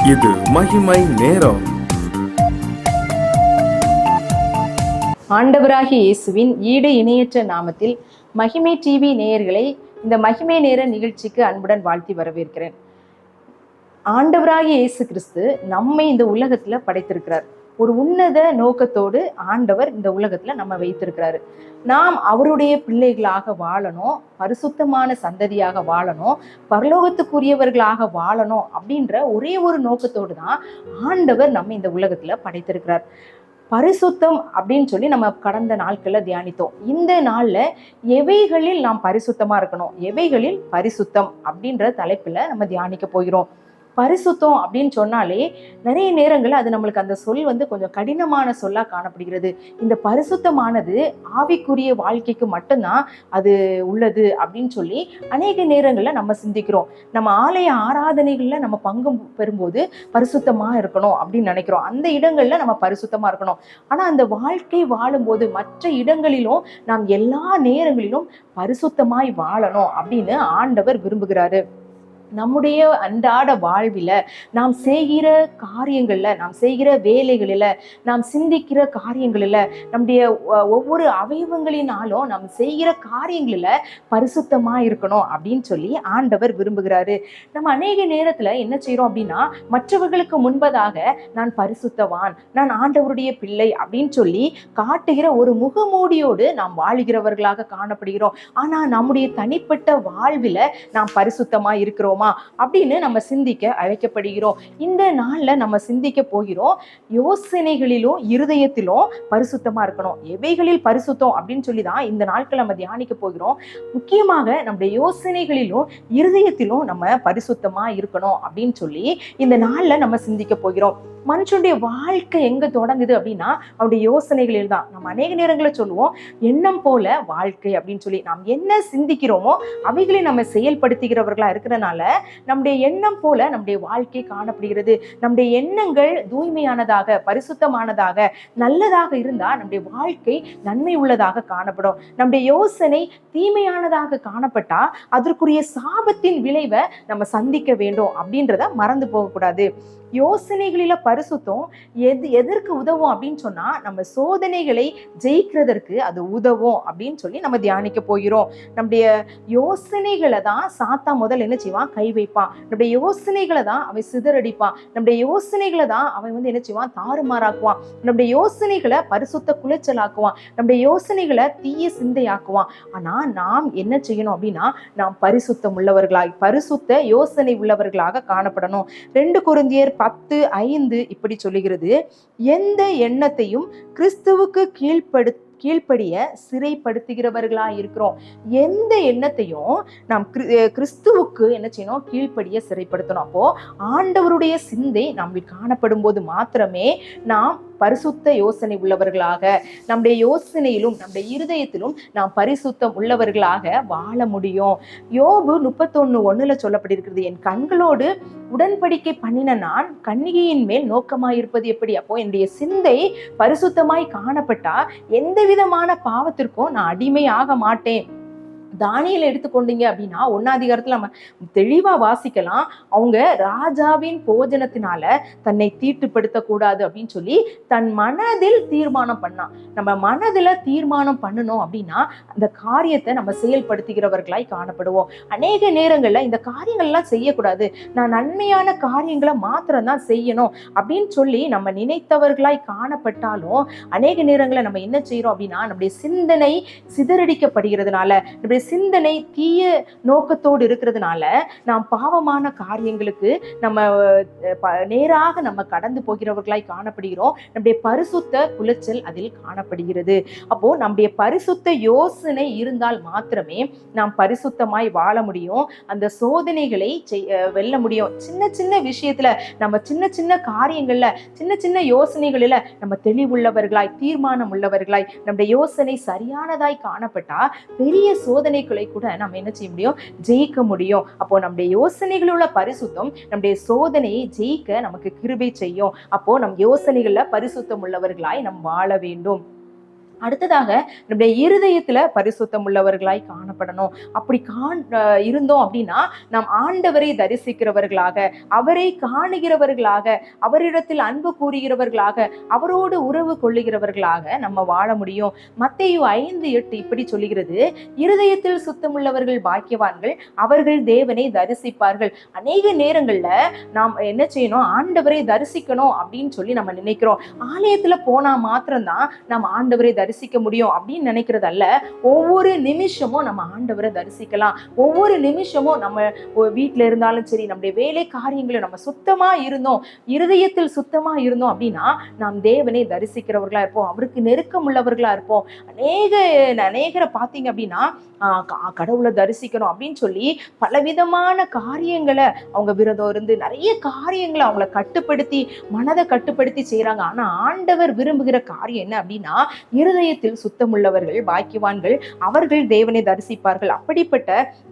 இது மகிமை நேரம். ஆண்டவராகிய இயேசுவின் ஈடு இணையற்ற நாமத்தில் மகிமை டிவி நேயர்களை இந்த மகிமை நேர நிகழ்ச்சிக்கு அன்புடன் வாழ்த்தி வரவேற்கிறேன். ஆண்டவராகிய இயேசு கிறிஸ்து நம்மை இந்த உலகத்துல படைத்திருக்கிறார். ஒரு உன்னத நோக்கத்தோடு ஆண்டவர் இந்த உலகத்துல நம்ம வைத்திருக்கிறாரு. நாம் அவருடைய பிள்ளைகளாக வாழணும், பரிசுத்தமான சந்ததியாக வாழணும், பரலோகத்துக்குரியவர்களாக வாழணும் அப்படின்ற ஒரே ஒரு நோக்கத்தோடு தான் ஆண்டவர் நம்ம இந்த உலகத்துல படைத்திருக்கிறார். பரிசுத்தம் அப்படின்னு சொல்லி நம்ம கடந்த நாட்கள்ல தியானித்தோம். இந்த நாள்ல எவைகளில் நாம் பரிசுத்தமா இருக்கணும், எவைகளில் பரிசுத்தம் அப்படின்ற தலைப்புல நம்ம தியானிக்க போகிறோம். பரிசுத்தம் அப்படின்னு சொன்னாலே நிறைய நேரங்கள் அது நம்மளுக்கு அந்த சொல் கொஞ்சம் கடினமான சொல்லா காணப்படுகிறது. இந்த பரிசுத்தமானது ஆவிக்குரிய வாழ்க்கைக்கு மட்டும்தான் அது உள்ளது அப்படின்னு சொல்லி அநேக நேரங்கள்ல நம்ம சிந்திக்கிறோம். நம்ம ஆலய ஆராதனைகள்ல நம்ம பங்கு பெறும்போது பரிசுத்தமா இருக்கணும் அப்படின்னு நினைக்கிறோம். அந்த இடங்கள்ல நம்ம பரிசுத்தமா இருக்கணும். ஆனா அந்த வாழ்க்கை வாழும்போது மற்ற இடங்களிலும் நாம் எல்லா நேரங்களிலும் பரிசுத்தமாய் வாழணும் அப்படின்னு ஆண்டவர் விரும்புகிறாரு. நம்முடைய அன்றாட வாழ்வில நாம் செய்கிற காரியங்கள்ல, நாம் செய்கிற வேலைகளில, நாம் சிந்திக்கிற காரியங்களில, நம்முடைய ஒவ்வொரு அவயவங்களினாலும் நாம் செய்கிற காரியங்களில பரிசுத்தமா இருக்கணும் அப்படின்னு சொல்லி ஆண்டவர் விரும்புகிறாரு. நம்ம அநேக நேரத்துல என்ன செய்யறோம் அப்படின்னா, மற்றவர்களுக்கு முன்பதாக நான் பரிசுத்தவான், நான் ஆண்டவருடைய பிள்ளை அப்படின்னு சொல்லி காட்டுகிற ஒரு முகமூடியோடு நாம் வாழ்கிறவர்களாக காணப்படுகிறோம். ஆனா நம்முடைய தனிப்பட்ட வாழ்வில நாம் பரிசுத்தமா இருக்கிறோம் அப்படின்னு நம்ம சிந்திக்க அழைக்கப்படுகிறோம். இந்த நாள்ல நம்ம சிந்திக்க போகிறோம், யோசனைகளிலும் இருதயத்திலும் பரிசுத்தமா இருக்கணும். எவைகளில் பரிசுத்தம் அப்படின்னு சொல்லிதான் இந்த நாட்கள் நம்ம தியானிக்க போகிறோம். முக்கியமாக நம்முடைய யோசனைகளிலும் இருதயத்திலும் நம்ம பரிசுத்தமா இருக்கணும் அப்படின்னு சொல்லி இந்த நாள்ல நம்ம சிந்திக்க போகிறோம். மனுஷனுடைய வாழ்க்கை எங்க தொடங்குது அப்படின்னா அவருடைய யோசனைகளில் தான். நம்ம அநேக நேரங்களில் சொல்லுவோம், எண்ணம் போல வாழ்க்கை அப்படின்னு சொல்லி. நாம் என்ன சிந்திக்கிறோமோ அவைகளை நம்ம செயல்படுத்துகிறவர்களா இருக்கிறதுனால நம்முடைய எண்ணம் போல நம்முடைய வாழ்க்கை காணப்படுகிறது. நம்முடைய எண்ணங்கள் தூய்மையானதாக, பரிசுத்தமானதாக, நல்லதாக இருந்தா நம்முடைய வாழ்க்கை நன்மை உள்ளதாக காணப்படும். நம்முடைய யோசனை தீமையானதாக காணப்பட்டா அதற்குரிய சாபத்தின் விளைவை நம்ம சந்திக்க வேண்டும் அப்படின்றத மறந்து போகக்கூடாது. யோசனைகளில பரிசுத்தம் எதற்கு உதவும் அப்படின்னு சொன்னா, நம்ம சோதனைகளை ஜெயிக்கிறதற்கு அது உதவும் அப்படின்னு சொல்லி நம்ம தியானிக்க போகிறோம். நம்முடைய யோசனைகளை தான் சாத்தா முதல்ல என்ன செய்வான், கை வைப்பான். நம்முடைய யோசனைகளை தான் அவன் சிதறடிப்பான். நம்முடைய யோசனைகளை தான் அவன் என்ன செய்வான், தாறுமாறாக்குவான். நம்முடைய யோசனைகளை பரிசுத்த குலைச்சலாக்குவான். நம்முடைய யோசனைகளை தீய சிந்தையாக்குவான். ஆனா நாம் என்ன செய்யணும் அப்படின்னா, நாம் பரிசுத்தம் உள்ளவர்களாய், பரிசுத்த யோசனை உள்ளவர்களாக காணப்படணும். 2 கொரிந்தியர் 10:5 இப்படி சொல்லுகிறது, எந்த எண்ணத்தையும் கிறிஸ்துவுக்கு கீழ்ப்படிய சிறைப்படுத்துகிறவர்களா இருக்கிறோம். எந்த எண்ணத்தையும் நாம் கிறிஸ்துவுக்கு என்ன செய்யணும், கீழ்ப்படிய சிறைப்படுத்தணும். அப்போ ஆண்டவருடைய சிந்தை நம்மில் காணப்படும் போது மாத்திரமே நாம் பரிசுத்த யோசனை உள்ளவர்களாக, நம்முடைய யோசனையிலும் நம்முடைய இருதயத்திலும் நாம் பரிசுத்தம் உள்ளவர்களாக வாழ முடியும். யோபு 31:1 சொல்லப்பட்டிருக்கிறது, என் கண்களோடு உடன்படிக்கை பண்ணின நான் கன்னிகையின் மேல் நோக்கமாயிருப்பது எப்படி. அப்போ என்னுடைய சிந்தை பரிசுத்தமாய் காணப்பட்டா எந்த விதமான பாவத்திற்கும் நான் அடிமையாக மாட்டேன். தானியேல் எடுத்துக்கொண்டீங்க அப்படின்னா 1ஆம் அதிகாரத்துல நம்ம தெளிவா வாசிக்கலாம், அவங்க ராஜாவின் போஜனத்தினால தன்னை தீட்டுப்படுத்தக்கூடாது அப்படின்னு சொல்லி தன் மனதில் தீர்மானம் பண்ணான். நம்ம மனதில் தீர்மானம் பண்ணணும் அப்படின்னா அந்த காரியத்தை நம்ம செயல்படுத்துகிறவர்களாய் காணப்படுவோம். அநேக நேரங்கள்ல இந்த காரியங்கள்லாம் செய்யக்கூடாது, நான் நன்மையான காரியங்களை மாத்திரம்தான் செய்யணும் அப்படின்னு சொல்லி நம்ம நினைத்தவர்களாய் காணப்பட்டாலும் அநேக நேரங்களில் நம்ம என்ன செய்யறோம் அப்படின்னா, நம்முடைய சிந்தனை சிதறடிக்கப்படுகிறதுனால, நம்முடைய சிந்தனை தீய நோக்கத்தோடு இருக்கிறதுனால நாம் பாவமான காரியங்களுக்கு நம்ம நேராக நம்ம கடந்து போகிறவர்களாய் காணப்படுகிறோம். நம்முடைய பரிசுத்த குலைச்சல் அதில் காணப்படுகிறது. அப்போ நம்முடைய பரிசுத்த யோசனை இருந்தால் மாத்திரமே நாம் பரிசுத்தமாய் வாழ முடியும். அந்த சோதனைகளை வெல்ல முடியும். சின்ன சின்ன விஷயத்துல நம்ம சின்ன சின்ன காரியங்கள்ல, சின்ன சின்ன யோசனைகளில நம்ம தெளிவுள்ளவர்களாய், தீர்மானம் உள்ளவர்களாய், நம்முடைய யோசனை சரியானதாய் காணப்பட்டா பெரிய சோதனைகளை கூட நம்ம என்ன செய்ய முடியும், ஜெயிக்க முடியும். அப்போ நம்முடைய யோசனைகள் உள்ள பரிசுத்தம் நம்முடைய சோதனையை ஜெயிக்க நமக்கு கிருபை செய்யும். அப்போ நம் யோசனைகள்ல பரிசுத்தம் உள்ளவர்களாய் நாம் வாழ வேண்டும். அடுத்ததாக நம்முடைய இருதயத்துல பரிசுத்தம் உள்ளவர்களாய் காணப்படணும். அப்படி இருந்தோம் அப்படின்னா நாம் ஆண்டவரை தரிசிக்கிறவர்களாக, அவரை காணுகிறவர்களாக, அவரிடத்தில் அன்பு கூறுகிறவர்களாக, அவரோடு உறவு கொள்ளுகிறவர்களாக நம்ம வாழ முடியும். மத்தேயு 5:8 இப்படி சொல்லுகிறது, இருதயத்தில் சுத்தமுள்ளவர்கள் பாக்கியவான்கள், அவர்கள் தேவனை தரிசிப்பார்கள். அநேக நேரங்கள்ல நாம் என்ன செய்யணும், ஆண்டவரை தரிசிக்கணும் அப்படின்னு சொல்லி நம்ம நினைக்கிறோம். ஆலயத்துல போனா மாத்திரம்தான் நம்ம ஆண்டவரை தரிசிக்க முடியும் அப்படின்னு நினைக்கிறது அல்ல. ஒவ்வொரு நிமிஷமும் நம்ம ஆண்டவரை தரிசிக்கலாம். ஒவ்வொரு நிமிஷமும் நம்ம வீட்டுல இருந்தாலும் சரி, நம்முடைய வேலை காரியங்களை நம்ம சுத்தமா இருந்தோம், இருதயத்தில் சுத்தமா இருந்தோம் அப்படின்னா நாம் தேவனை தரிசிக்கிறவர்களா இருப்போம், அவருக்கு நெருக்கம் உள்ளவர்களா இருப்போம். அநேகரை பார்த்தீங்க அப்படின்னா கடவுளை தரிசிக்கணும் அப்படின்னு சொல்லி பலவிதமான காரியங்களை அவங்க விரதம் இருந்து நிறைய காரியங்களை அவங்கள கட்டுப்படுத்தி மனதை கட்டுப்படுத்தி செய்யறாங்க. ஆனா ஆண்டவர் விரும்புகிற காரியம் என்ன அப்படின்னா, இருதயத்தில் சுத்தமுள்ளவர்கள் பாக்கியவான்கள், அவர்கள் தேவனை தரிசிப்பார்கள். அப்படிப்பட்ட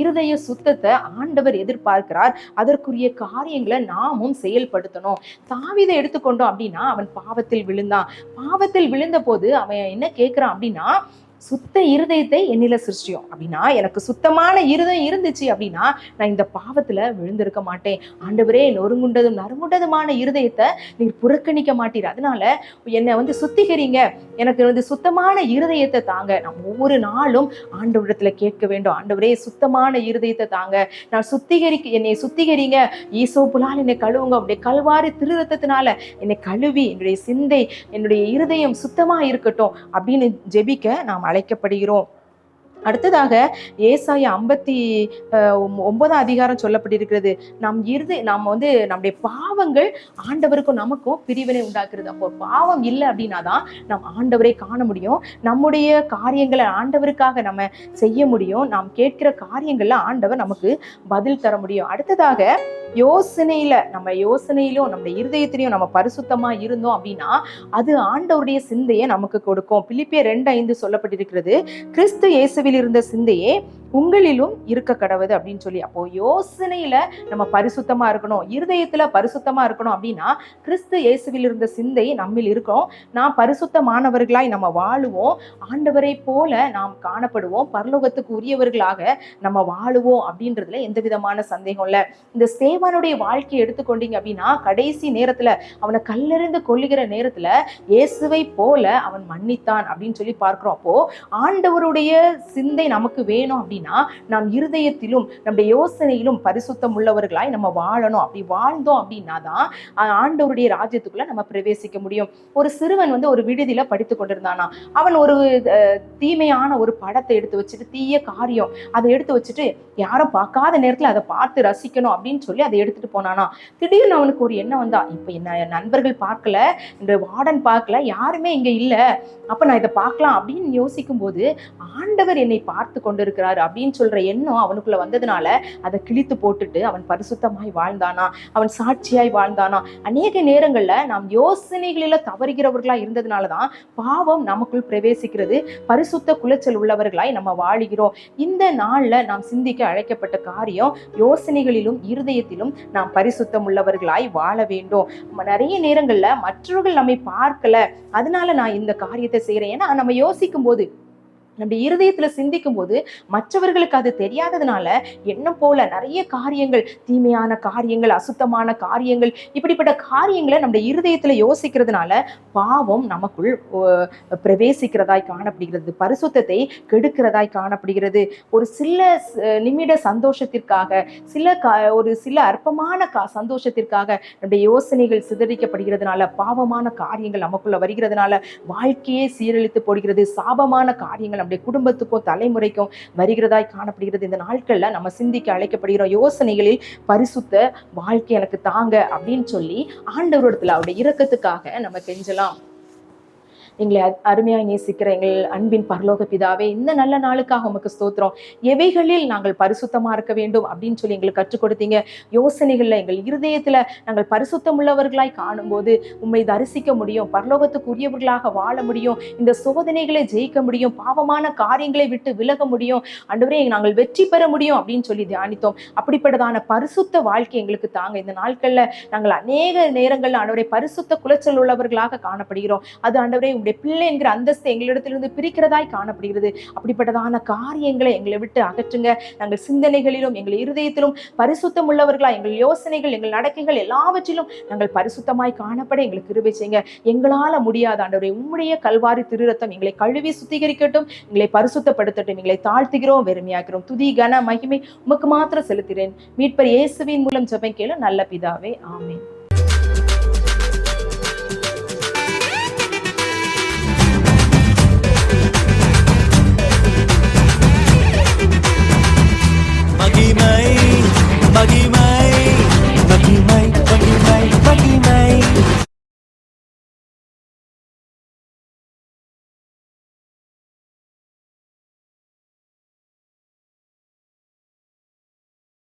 இருதய சுத்தத்தை ஆண்டவர் எதிர்பார்க்கிறார். அதற்குரிய காரியங்களை நாமும் செயல்படுத்தணும். தாவீதை எடுத்துக்கொண்டோம் அப்படின்னா, அவன் பாவத்தில் விழுந்தான். பாவத்தில் விழுந்த போது அவன் என்ன கேட்கிறான் அப்படின்னா, சுத்த இருதயத்தை என்னில சிருஷ்டியும் அப்படின்னா, எனக்கு சுத்தமான இருதயம் இருந்துச்சு அப்படின்னா நான் இந்த பாவத்துல விழுந்திருக்க மாட்டேன். ஆண்டவரே, நொறுங்குண்டதும் நறுங்குண்டதுமான இருதயத்தை நீர் புறக்கணிக்க மாட்டீர். அதனால என்னை சுத்திகரிங்க, எனக்கு சுத்தமான இருதயத்தை தாங்க. நான் ஒவ்வொரு நாளும் ஆண்டவரிடத்துல கேட்க வேண்டும், ஆண்டவரே சுத்தமான இருதயத்தை தாங்க, நான் என்னை சுத்திகரிங்க, ஈசோப்புலால் என்னை கழுவுங்க, அப்படியே கல்வாரி திருரத்தத்தினால என்னை கழுவி என்னுடைய சிந்தை என்னுடைய இருதயம் சுத்தமா இருக்கட்டும் அப்படின்னு ஜெபிக்க நாம் அழைக்கப்படுகிறோம். அடுத்ததாக ஏசாயா 59 சொல்லப்பட்டிருக்கிறது, நம்முடைய பாவங்கள் ஆண்டவருக்கும் நமக்கும் பிரிவினை உண்டாக்குறது. அப்போ பாவம் இல்லை அப்படின்னா தான் நம்ம ஆண்டவரை காண முடியும், நம்முடைய காரியங்களை ஆண்டவருக்காக நம்ம செய்ய முடியும், நாம் கேட்கிற காரியங்கள்ல ஆண்டவர் நமக்கு பதில் தர முடியும். அடுத்ததாக யோசனையிலும் நம்முடைய இருதயத்திலையும் நம்ம பரிசுத்தமா இருந்தோம் அப்படின்னா அது ஆண்டவருடைய சிந்தையை நமக்கு கொடுக்கும். பிலிப்பியர் 2:5 சொல்லப்பட்டிருக்கிறது, கிறிஸ்து இயேசுவில் இருந்த சிந்தையே உங்களிலும் இருக்க கடவுது அப்படின்னு சொல்லி. அப்போ யோசனையில நம்ம பரிசுத்தமா இருக்கணும், இருதயத்துல பரிசுத்தமா இருக்கணும் அப்படின்னா கிறிஸ்து இயேசுவில் இருந்த சிந்தை நம்மில் இருக்கும். நாம் பரிசுத்தமானவர்களாய் நம்ம வாழுவோம், ஆண்டவரை போல நாம் காணப்படுவோம், பரலோகத்துக்கு உரியவர்களாக நம்ம வாழுவோம் அப்படின்றதுல எந்த விதமான சந்தேகம் இல்லை. இந்த ஸ்தேவானுடைய வாழ்க்கையை எடுத்துக்கொண்டீங்க அப்படின்னா, கடைசி நேரத்துல அவனை கல்லெறிந்து கொல்லுகிற நேரத்துல இயேசுவை போல அவன் மன்னித்தான் அப்படின்னு சொல்லி பார்க்கிறோம். அப்போ ஆண்டவருடைய சிந்தை நமக்கு வேணும் அப்படின்னா நாம் இருதயத்திலும் நம்முடைய யோசனையிலும் பரிசுத்தம் உள்ளவர்களாய் நம்ம வாழணும். அப்படி வாழ்ந்தோம் அப்படின்னா தான் ஆண்டவருடைய ராஜ்யத்துக்குள்ள நம்ம பிரவேசிக்க முடியும். ஒரு சிறுவன் ஒரு விடுதியில படித்து கொண்டிருந்தானா, அவன் ஒரு தீமையான ஒரு படத்தை எடுத்து வச்சுட்டு, தீய காரியம் அதை எடுத்து வச்சுட்டு, யாரும் பார்க்காத நேரத்துல அதை பார்த்து ரசிக்கணும் அப்படின்னு சொல்லி அதை எடுத்துட்டு போனானா. திடீர்னு அவனுக்கு ஒரு எண்ணம் வந்தா, இப்ப என்ன நண்பர்கள் பார்க்கல, இந்த வார்டன் பார்க்கல, யாருமே இங்க இல்ல, அப்ப நான் இதை பார்க்கலாம் அப்படின்னு யோசிக்கும் போது ஆண்டவர் என்னை பார்த்து கொண்டிருக்கிறாரு அப்படின்னு சொல்ற எண்ணம் அவனுக்குள்ள வந்ததுனால அதை கிழித்து போட்டுட்டு அவன் பரிசுத்தமாய் வாழ்ந்தானா, அவன் சாட்சியாய் வாழ்ந்தானா. அநேக நேரங்கள்ல நாம் யோசனைகளில தவறுகிறவர்களா இருந்ததுனாலதான் பாவம் நமக்குள் பிரவேசிக்கிறது, பரிசுத்த குலைச்சல் உள்ளவர்களாய் நம்ம வாழுகிறோம். இந்த நாள்ல நாம் சிந்திக்க அழைக்கப்பட்ட காரியம், யோசனைகளிலும் இருதயத்திலும் நாம் பரிசுத்தம் உள்ளவர்களாய் வாழ வேண்டும். நிறைய நேரங்கள்ல மற்றவர்கள் நம்மை பார்க்கல, அதனால நான் இந்த காரியத்தை செய்யறேன். ஏன்னா நம்ம யோசிக்கும் போது, நம்ம இருதயத்துல சிந்திக்கும் போது மற்றவர்களுக்கு அது தெரியாததுனால என்ன போல நிறைய காரியங்கள், தீமையான காரியங்கள், அசுத்தமான காரியங்கள், இப்படிப்பட்ட காரியங்களை நம்ம இருதயத்துல யோசிக்கிறதுனால பாவம் நமக்குள் பிரவேசிக்கிறதாய் காணப்படுகிறது, பரிசுத்தத்தை கெடுக்கிறதாய் காணப்படுகிறது. ஒரு சில நிமிட சந்தோஷத்திற்காக, ஒரு சில அற்பமான சந்தோஷத்திற்காக நம்முடைய யோசனைகள் சிதறிக்கப்படுகிறதுனால, பாவமான காரியங்கள் நமக்குள்ள வருகிறதுனால வாழ்க்கையே சீரழித்து போடுகிறது. சாபமான காரியங்கள் நம்முடைய குடும்பத்துக்கும் தலைமுறைக்கும் வருகிறதாய் காணப்படுகிறது. இந்த நாட்கள்ல நம்ம சிந்திக்க அழைக்கப்படுகிறோம், யோசனைகளில் பரிசுத்த வாழ்க்கை எனக்கு தாங்க அப்படின்னு சொல்லி ஆண்டவரிடத்துல அவருடைய இரக்கத்துக்காக நம்ம கெஞ்சலாம். எங்களை அருமையாய் நேசிக்கிற எங்கள் அன்பின் பரலோக பிதாவே, இந்த நல்ல நாளுக்காக உமக்கு ஸ்தோத்திரம். எவைகளில் நாங்கள் பரிசுத்தமா இருக்க வேண்டும் அப்படின்னு சொல்லி எங்களுக்கு கற்றுக் கொடுத்தீங்க. யோசனைகள்ல எங்கள் இருதயத்துல நாங்கள் பரிசுத்தம் உள்ளவர்களாய் காணும்போது உம்மை தரிசிக்க முடியும், பரலோகத்துக்கு உரியவர்களாக வாழ முடியும், இந்த சோதனைகளை ஜெயிக்க முடியும், பாவமான காரியங்களை விட்டு விலக முடியும், ஆண்டவரே நாங்கள் வெற்றி பெற முடியும் அப்படின்னு சொல்லி தியானித்தோம். அப்படிப்பட்டதான பரிசுத்த வாழ்க்கை எங்களுக்கு தாங்க. இந்த நாட்கள்ல நாங்கள் அநேக நேரங்கள்ல ஆண்டவரே பரிசுத்த குலைச்சல் உள்ளவர்களாக காணப்படுகிறோம். அது ஆண்டவரே உம்முடைய பிள்ளை என்கிற அந்தஸ்து எங்களிடத்திலிருந்து பிரிக்கிறதாய் காணப்படுகிறது. அப்படிப்பட்டதான காரியங்களை எங்களை விட்டு அகற்றுங்க. நாங்கள் சிந்தனைகளிலும் எங்கள் இருதயத்திலும் பரிசுத்தம் உள்ளவர்களா, எங்கள் யோசனைகள், எங்கள் நடக்கைகள் எல்லாவற்றிலும் நாங்கள் பரிசுத்தமாய் காணப்பட எங்களுக்கு கிருபை செய்யுங்க. எங்களால முடியாத ஆண்டவரே, உம்முடைய கல்வாரி திருரத்தம் எங்களை கழுவி சுத்திகரிக்கட்டும், எங்களை பரிசுத்தப்படுத்தட்டும். எங்களை தாழ்த்துகிறோம், வெறுமையாக்கிறோம். துதி கன மகிமை உமக்கு மாத்திரம் செலுத்துகிறேன். மீட்பர் இயேசுவின் மூலம் ஜெபம் கேளு நல்ல பிதாவே, ஆமென்.